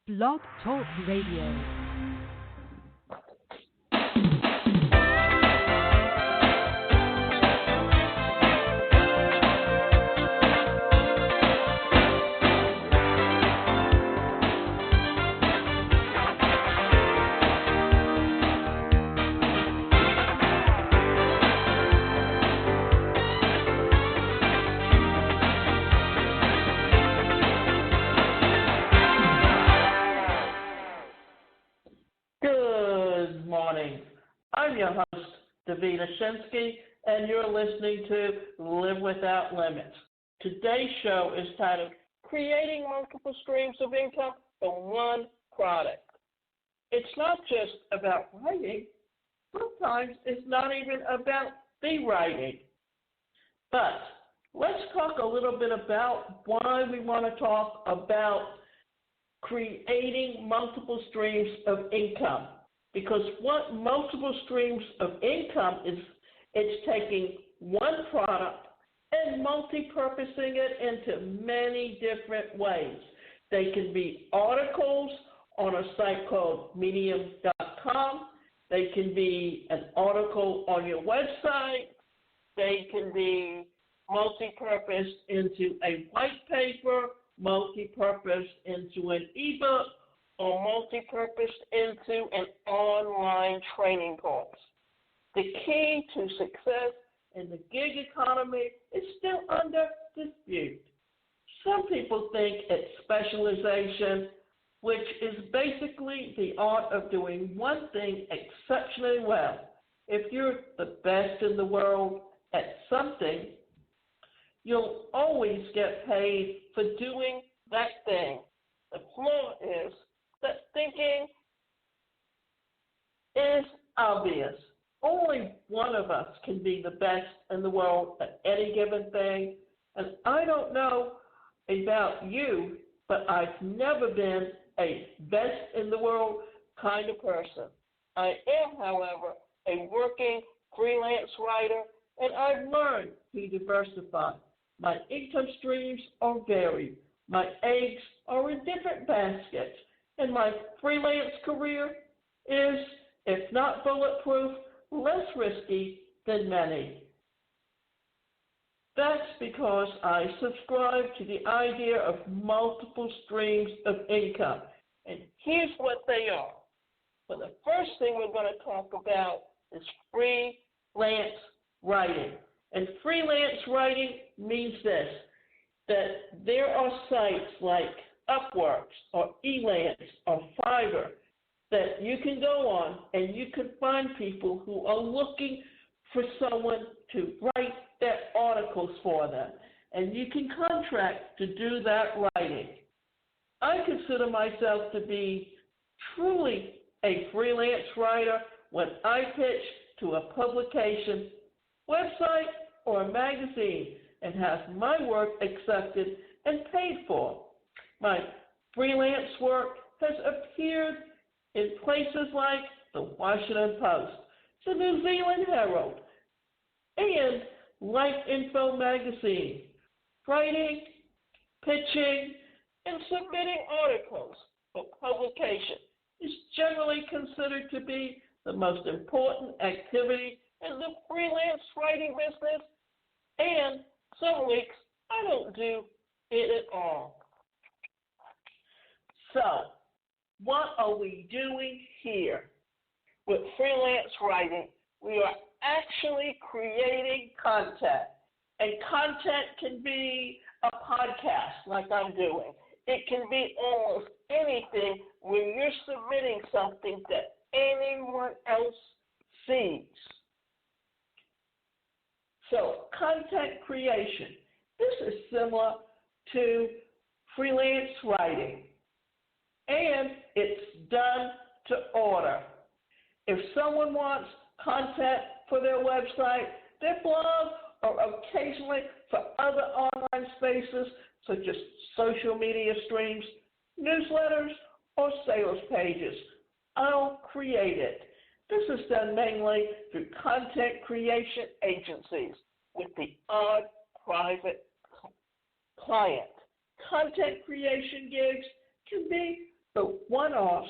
Blog Talk Radio. I'm your host, Davina Shinsky, and you're listening to Live Without Limits. Today's show is titled Creating Multiple Streams of Income from One Product. It's not just about writing. Sometimes it's not even about the writing. But let's talk a little bit about why we want to talk about creating multiple streams of income. Because what multiple streams of income is, it's taking one product and multi-purposing it into many different ways. They can be articles on a site called medium.com. They can be an article on your website. They can be multi-purposed into a white paper, multi-purposed into an ebook, or multi-purposed into an online training course. The key to success in the gig economy is still under dispute. Some people think it's specialization, which is basically the art of doing one thing exceptionally well. If you're the best in the world at something, you'll always get paid for doing that thing. The flaw is that thinking is obvious. Only one of us can be the best in the world at any given thing. And I don't know about you, but I've never been a best in the world kind of person. I am, however, a working freelance writer, and I've learned to diversify. My income streams are varied. My eggs are in different baskets. And my freelance career is, if not bulletproof, less risky than many. That's because I subscribe to the idea of multiple streams of income. And here's what they are. Well, the first thing we're going to talk about is freelance writing. And freelance writing means this, that there are sites like Upworks or Elance or Fiverr that you can go on and you can find people who are looking for someone to write their articles for them, and you can contract to do that writing. I consider myself to be truly a freelance writer when I pitch to a publication, website, or a magazine and have my work accepted and paid for. My freelance work has appeared in places like the Washington Post, the New Zealand Herald, and Life Info magazine. Writing, pitching, and submitting articles for publication is generally considered to be the most important activity in the freelance writing business, and some weeks I don't do it at all. So, what are we doing here? With freelance writing, we are actually creating content. And content can be a podcast like I'm doing. It can be almost anything when you're submitting something that anyone else sees. So, content creation. This is similar to freelance writing. And it's done to order. If someone wants content for their website, their blog, or occasionally for other online spaces such as social media streams, newsletters, or sales pages, I'll create it. This is done mainly through content creation agencies with the odd private client. Content creation gigs can be the one-offs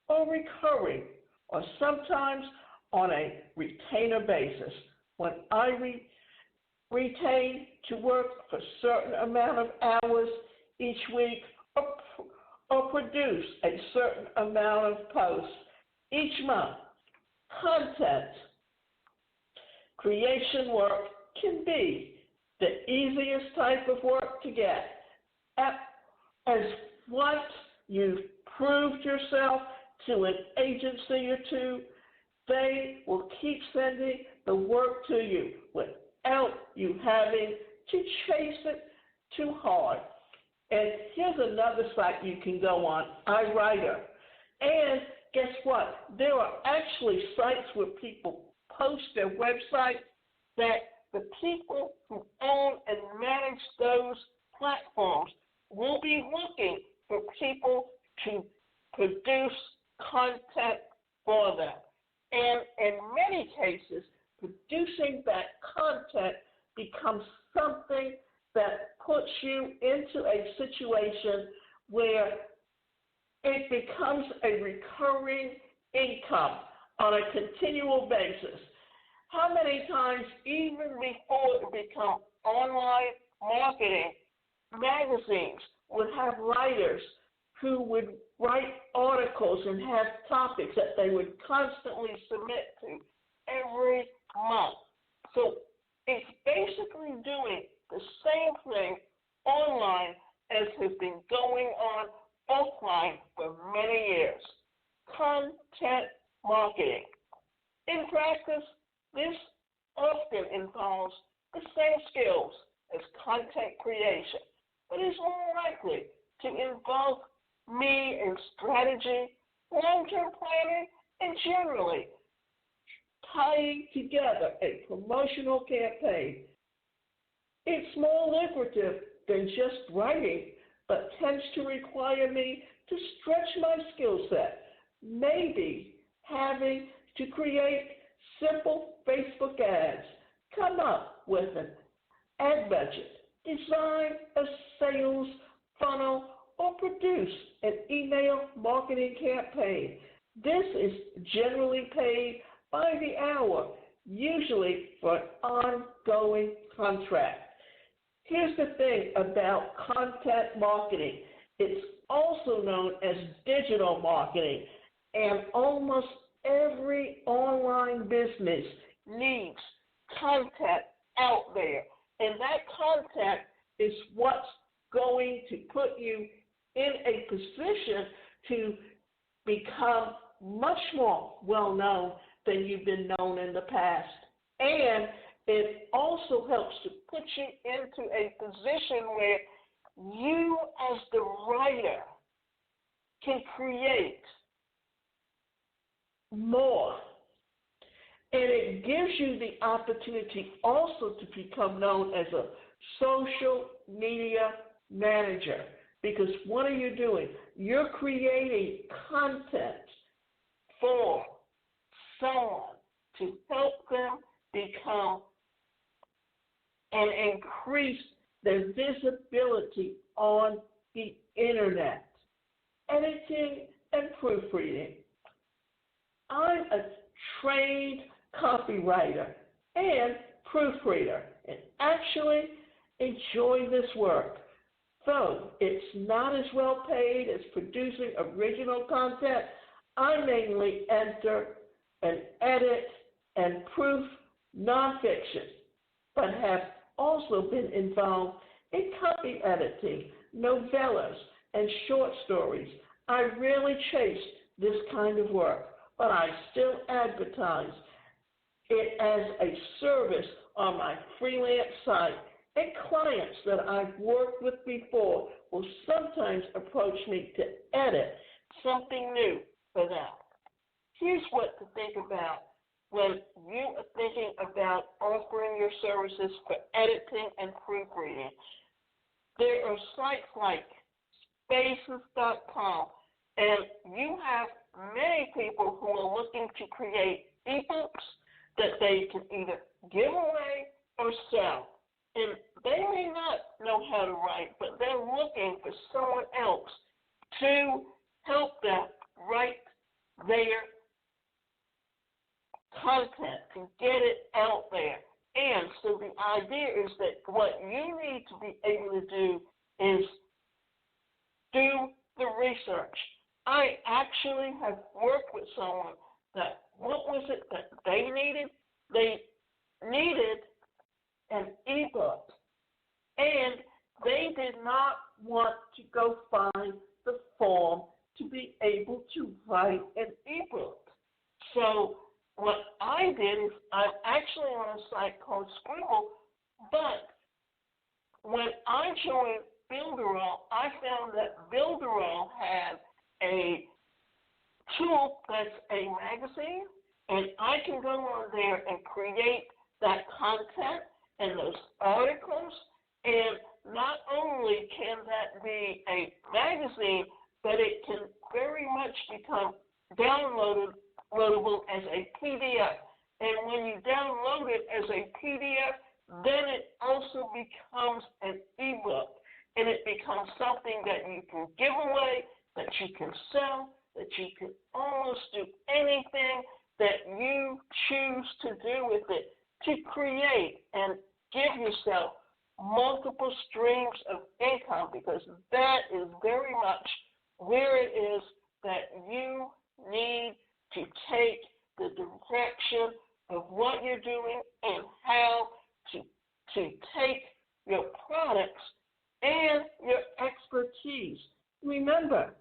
or recurring, or sometimes on a retainer basis. When I retain to work for a certain amount of hours each week or produce a certain amount of posts each month. Content creation work can be the easiest type of work to get. As once you've proved yourself to an agency or two, they will keep sending the work to you without you having to chase it too hard. And here's another site you can go on, iWriter. And guess what? There are actually sites where people post their website that the people who own and manage those platforms will be looking for people to produce content for them. And in many cases, producing that content becomes something that puts you into a situation where it becomes a recurring income on a continual basis. How many times, even before it became online marketing, magazines would have writers who would write articles and have topics that they would constantly submit to every month. So it's basically doing the same thing online as has been going on offline for many years. Content marketing. In practice, this often involves the same skills as content creation, but is more likely to involve me in strategy, long-term planning, and generally tying together a promotional campaign. It's more lucrative than just writing, but tends to require me to stretch my skill set, maybe having to create simple Facebook ads, come up with an ad budget, design a sales funnel, or produce an email marketing campaign. This is generally paid by the hour, usually for an ongoing contract. Here's the thing about content marketing. It's also known as digital marketing, and almost every online business needs content out there, and that content is what's going to put you in a position to become much more well-known than you've been known in the past. And it also helps to put you into a position where you, as the writer, can create more. And it gives you the opportunity also to become known as a social media manager. Because what are you doing? You're creating content for someone to help them become and increase their visibility on the internet. Editing and proofreading. I'm a trained copywriter and proofreader and actually enjoy this work. Though it's not as well paid as producing original content, I mainly enter and edit and proof nonfiction, but have also been involved in copy editing, novellas, and short stories. I rarely chase this kind of work, but I still advertise it as a service on my freelance site, and clients that I've worked with before will sometimes approach me to edit something new for them. Here's what to think about when you are thinking about offering your services for editing and proofreading. There are sites like spaces.com, and you have many people who are looking to create ebooks that they can either give away or sell. And they may not know how to write, but they're looking for someone else to help them their content, to get it out there. And so the idea is that what you need to be able to do is do the research. I actually have worked with someone that, what was it that they needed? They needed an ebook, and they did not want to go find the form to be able to write an ebook. So what I did is I'm actually on a site called Scribble, but when I joined Builderall, I found that Builderall had a tool that's a magazine, and I can go on there and create that content and those articles, and not only can that be a magazine, but it can very much become downloadable as a PDF. And when you download it as a PDF, then it also becomes an ebook, and it becomes something that you can give away, that you can sell, that you can almost do anything that you choose to do with it to create and give yourself multiple streams of income, because that is very much where it is that you need to take the direction of what you're doing and how to take your products and your expertise. Remember,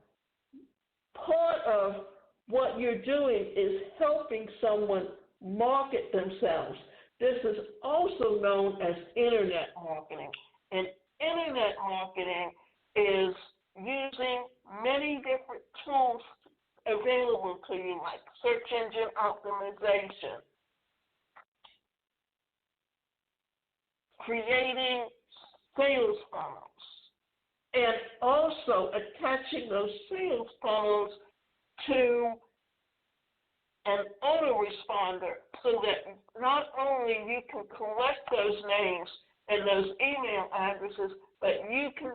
part of what you're doing is helping someone market themselves. This is also known as internet marketing. And internet marketing is using many different tools available to you, like search engine optimization, creating sales funnels, and also attaching those sales funnels to an autoresponder, so that not only you can collect those names and those email addresses, but you can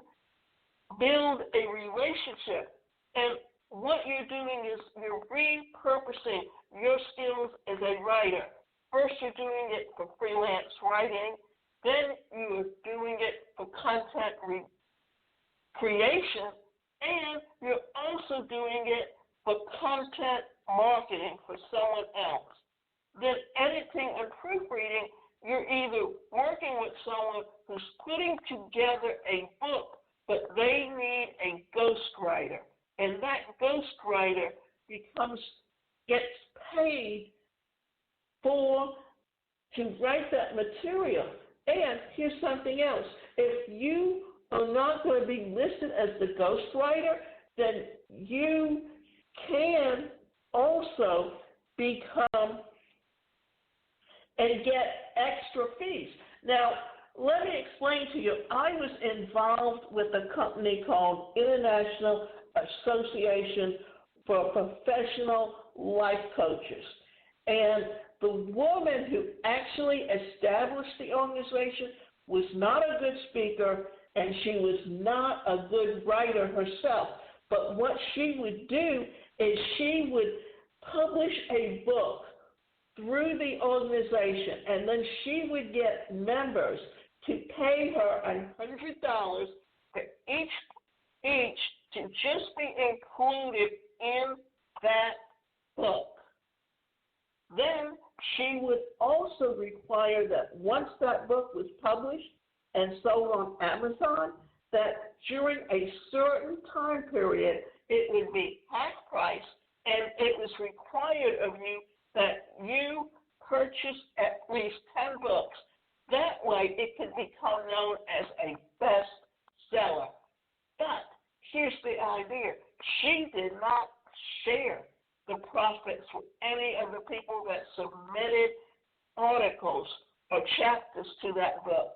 build a relationship. And what you're doing is you're repurposing your skills as a writer. First, you're doing it for freelance writing. Then you're doing it for content creation. And you're also doing it for content marketing for someone else. Then editing and proofreading, you're either working with someone who's putting together a book, but they need a ghostwriter. And that ghostwriter gets paid to write that material. And here's something else. If you are not going to be listed as the ghostwriter, then you can also become and get extra fees. Now, let me explain to you. I was involved with a company called International Association for Professional Life Coaches. And the woman who actually established the organization was not a good speaker, and she was not a good writer herself. But what she would do is she would publish a book through the organization, and then she would get members to pay her $100 for each to just be included in that book. Then she would also require that once that book was published and sold on Amazon, that during a certain time period, it would be half price, and it was required of you that you purchase at least 10 books. That way, it could become known as a bestseller. But here's the idea. She did not share the profits with any of the people that submitted articles or chapters to that book.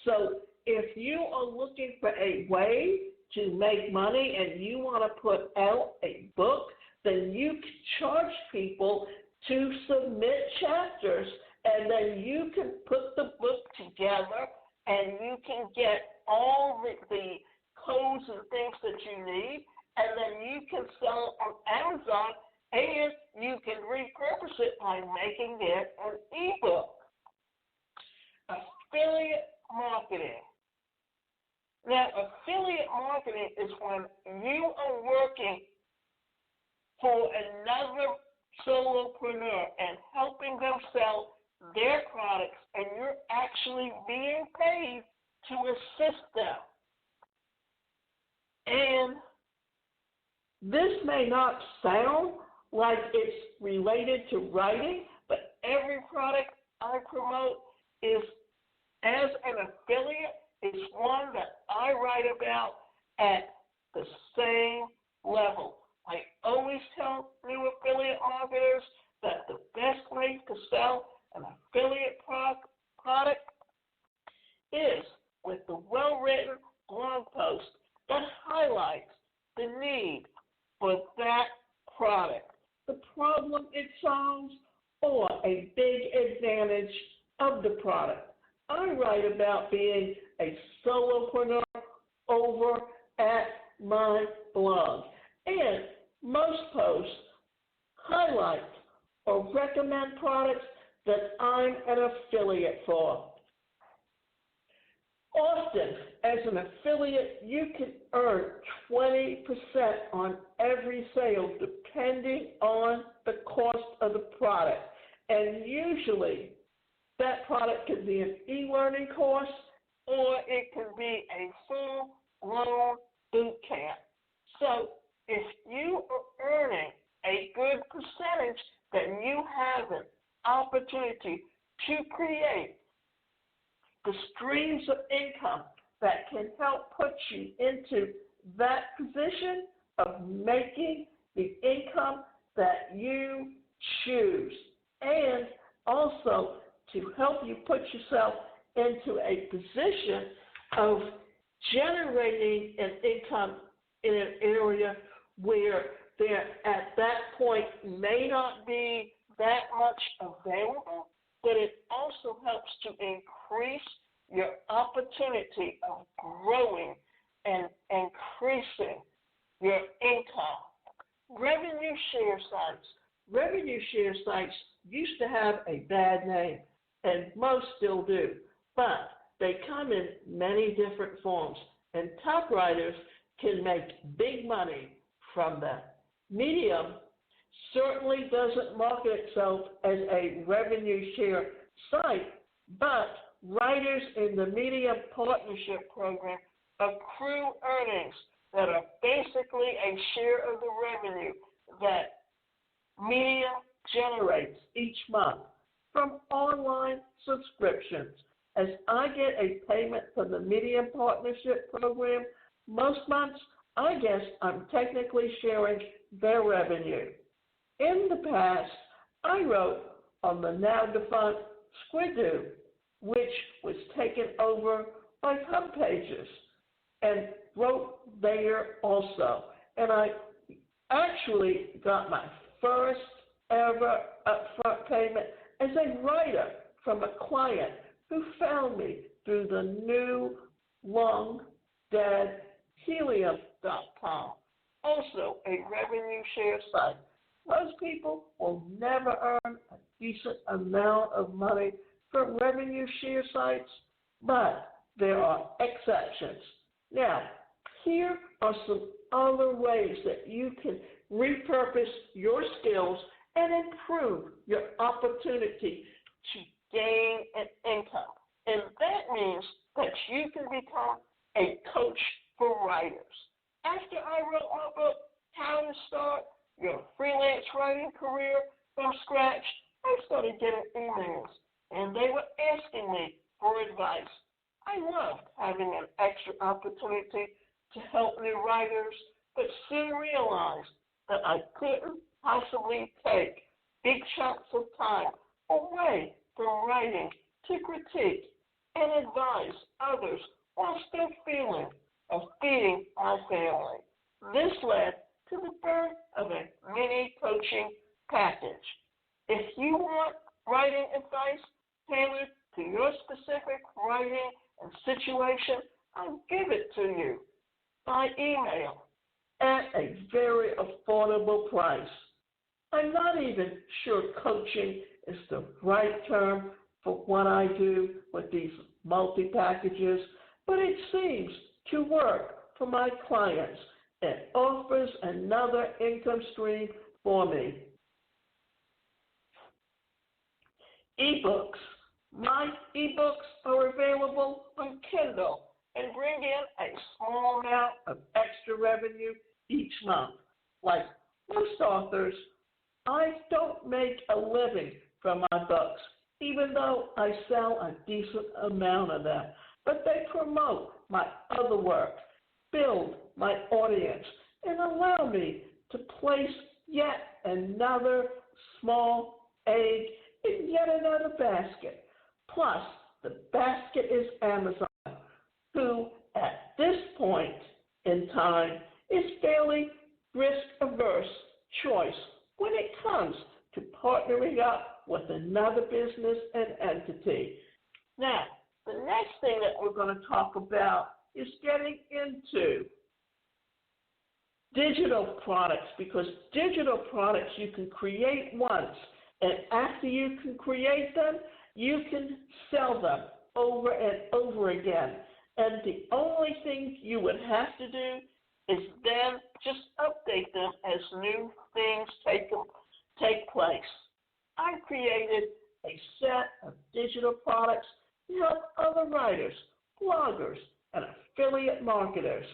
So if you are looking for a way to make money and you want to put out a book, then you can charge people to submit chapters, and then you can put the book together and you can get all the codes and things that you need, and then you can sell it on Amazon And you can repurpose it by making it an ebook. Affiliate marketing. Now, affiliate marketing is when you are working for another solopreneur and helping them sell their products, and you're actually being paid to assist them. And this may not sound like it's related to writing, but every product I promote is, as an affiliate, is one that I write about at the same level. I always tell new affiliate marketers that the best way to sell an affiliate product is with the well-written blog post that highlights the need for that product, the problem it solves, or a big advantage of the product. I write about being a solopreneur over at my blog, and most posts highlight or recommend products that I'm an affiliate for. Often, as an affiliate, you can earn 20% on every sale depending on the cost of the product. And usually, that product can be an e-learning course or it can be a full-blown boot camp. So, if you are earning a good percentage, then you have an opportunity to create the streams of income that can help put you into that position of making the income that you choose, and also to help you put yourself into a position of generating an income in an area where there at that point may not be that much available, but it also helps to increase your opportunity of growing and increasing your income. Revenue share sites. Revenue share sites used to have a bad name, and most still do, but they come in many different forms, and top writers can make big money from them. Medium certainly doesn't market itself as a revenue share site, but writers in the Medium Partnership Program accrue earnings that are basically a share of the revenue that Medium generates each month from online subscriptions. As I get a payment from the Medium Partnership Program, most months I guess I'm technically sharing their revenue. In the past, I wrote on the now defunct Spreaker, which was taken over by Hub Pages, and wrote there also. And I actually got my first ever upfront payment as a writer from a client who found me through the new long dead helium.com, also a revenue share site. Most people will never earn a decent amount of money from revenue share sites, but there are exceptions. Now, here are some other ways that you can repurpose your skills and improve your opportunity to gain an income. And that means that you can become a coach for writers. After I wrote my book, How to Start Your Freelance Writing Career from Scratch, I started getting emails, and they were asking me for advice. I loved having an extra opportunity to help new writers, but soon realized that I couldn't possibly take big chunks of time away from writing to critique and advise others while still feeling of feeding my family. This led to the birth of a mini coaching package. If you want writing advice tailored to your specific writing and situation, I'll give it to you by email at a very affordable price. I'm not even sure coaching is the right term for what I do with these multi-packages, but it seems to work for my clients and offers another income stream for me. Ebooks. My ebooks are available on Kindle and bring in a small amount of extra revenue each month. Like most authors, I don't make a living from my books, even though I sell a decent amount of them. But they promote my other work, build my audience, and allow me to place yet another small egg in yet another basket. Plus, the basket is Amazon, who at this point in time is fairly risk-averse choice when it comes to partnering up with another business and entity. Now, the next thing that we're going to talk about is getting into digital products, because digital products you can create once, and after you can create them, you can sell them over and over again. And the only thing you would have to do is then just update them as new things take place. I created a set of digital products to help other writers, bloggers, and affiliate marketers.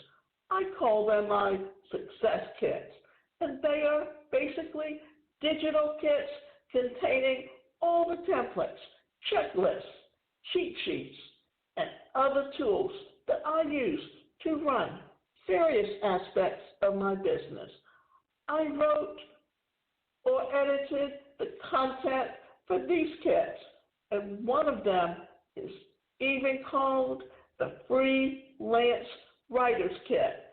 I call them my success kits, and they are basically digital kits containing all the templates, checklists, cheat sheets, and other tools that I use to run various aspects of my business. I wrote or edited the content for these kits, and one of them is even called the Freelance Writer's Kit.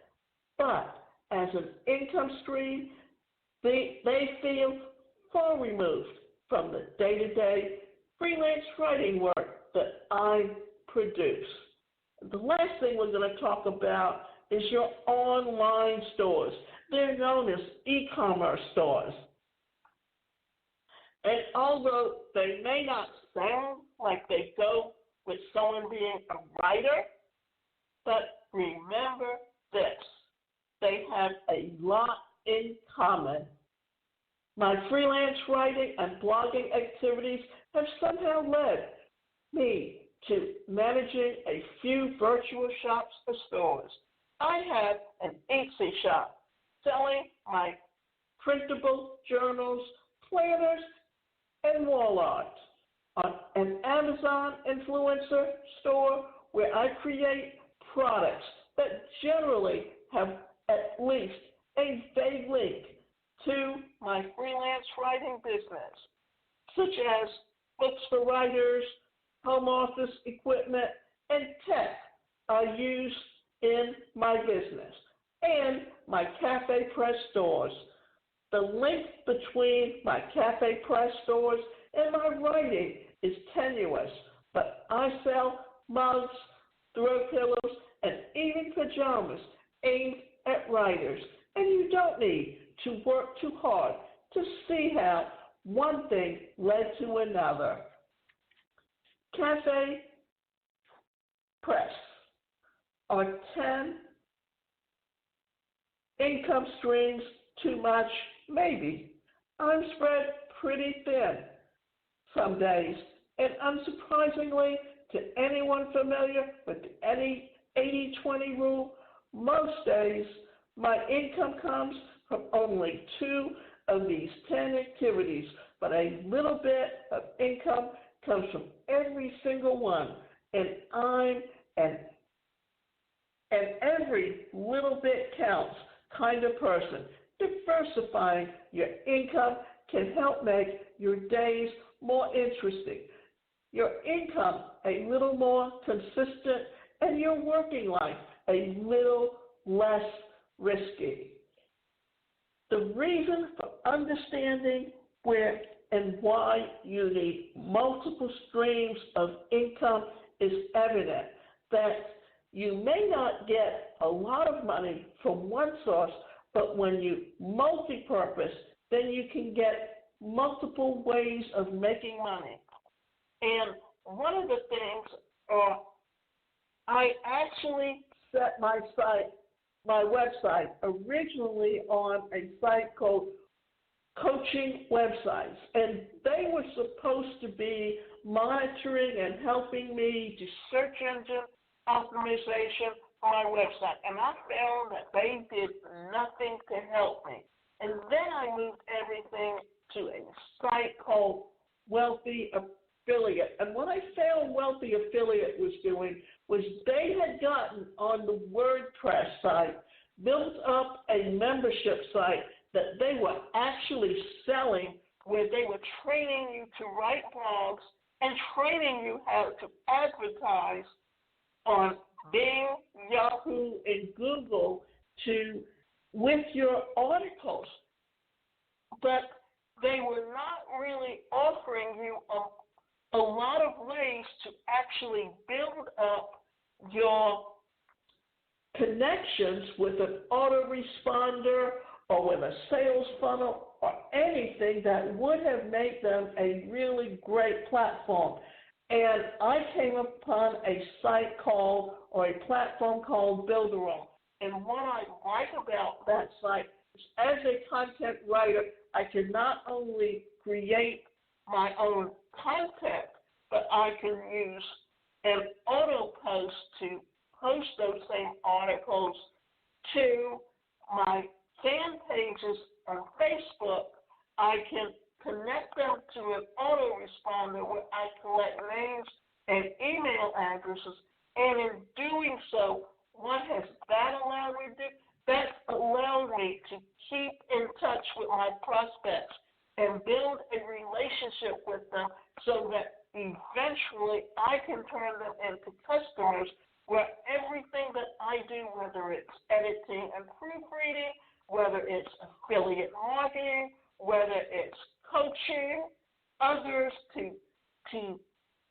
But as an income stream, they feel far removed from the day-to-day freelance writing work that I produce. The last thing we're going to talk about is your online stores. They're known as e-commerce stores. And although they may not sound like they go with someone being a writer, but remember this, they have a lot in common. My freelance writing and blogging activities have somehow led me to managing a few virtual shops or stores. I have an Etsy shop selling my printable journals, planners, and wall art. On an Amazon influencer store where I create products that generally have at least a vague link to my freelance writing business, such as books for writers, home office equipment, and tech I use in my business, and my Cafe Press stores. The link between my Cafe Press stores and my writing is tenuous, but I sell mugs, throw pillows, and even pajamas aimed at writers, and you don't need to work too hard to see how one thing led to another. Cafe Press are 10 income streams too much? Maybe. I'm spread pretty thin some days, and unsurprisingly to anyone familiar with the 80-20 rule, most days my income comes from only 2 of these 10 activities, but a little bit of income comes from every single one, and I'm an every little bit counts kind of person. Diversifying your income can help make your days more interesting, your income a little more consistent, and your working life a little less risky. The reason for understanding where and why you need multiple streams of income is evident, that you may not get a lot of money from one source, but when you multi-purpose then you can get multiple ways of making money. And one of the things, I actually set my website originally on a site called Coaching Websites, and they were supposed to be monitoring and helping me do search engine optimization for my website, and I found that they did nothing to help me. And then I moved everything to a site called Wealthy Affiliate. And what I found Wealthy Affiliate was doing was they had gotten on the WordPress site, built up a membership site that they were actually selling, where they were training you to write blogs and training you how to advertise on Bing, Yahoo, and Google with your articles. But they were not really offering you a lot of ways to actually build up your connections with an autoresponder or with a sales funnel or anything that would have made them a really great platform. And I came upon a site called, or a platform called Builderall. And what I like about that site is, as a content writer, I can not only create my own content, but I can use an auto post to post those same articles to my fan pages on Facebook. I can connect them to an autoresponder where I collect names and email addresses, and in doing so, what has that allowed me to do? That's allowed me to keep in touch with my prospects and build a relationship with them so that eventually I can turn them into customers, where everything that I do, whether it's editing and proofreading, whether it's affiliate marketing, whether it's coaching others to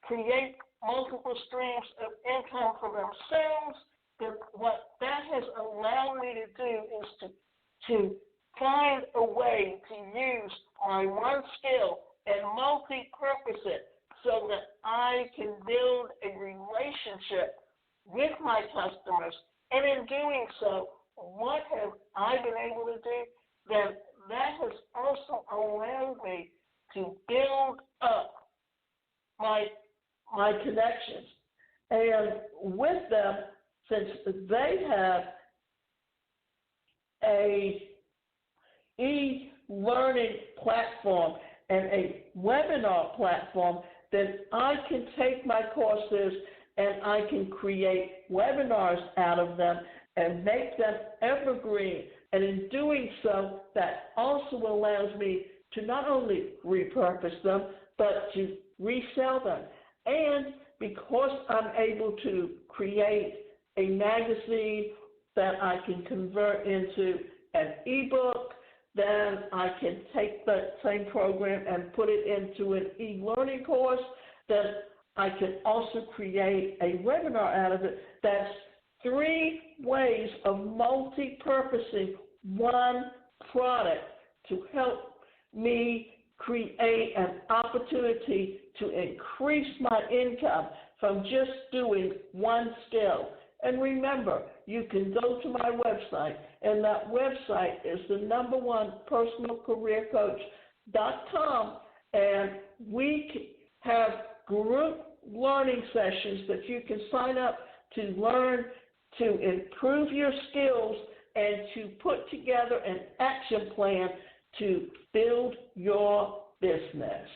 create multiple streams of income for themselves, then what that has allowed me to do is to find a way to use my one skill and multi-purpose it so that I can build a relationship with my customers. And in doing so, what have I been able to do? Then that has also allowed me to build up my connections. And with them, since they have a e-learning platform and a webinar platform, then I can take my courses and I can create webinars out of them and make them evergreen. And in doing so, that also allows me to not only repurpose them, but to resell them. And because I'm able to create a magazine that I can convert into an ebook, then I can take that same program and put it into an e-learning course. Then I can also create a webinar out of it. That's 3 ways of multi-purposing one product to help me create an opportunity to increase my income from just doing one skill. And remember, you can go to my website, and that website is the #1 personalcareercoach.com, and we have group learning sessions that you can sign up to learn to improve your skills and to put together an action plan to build your business.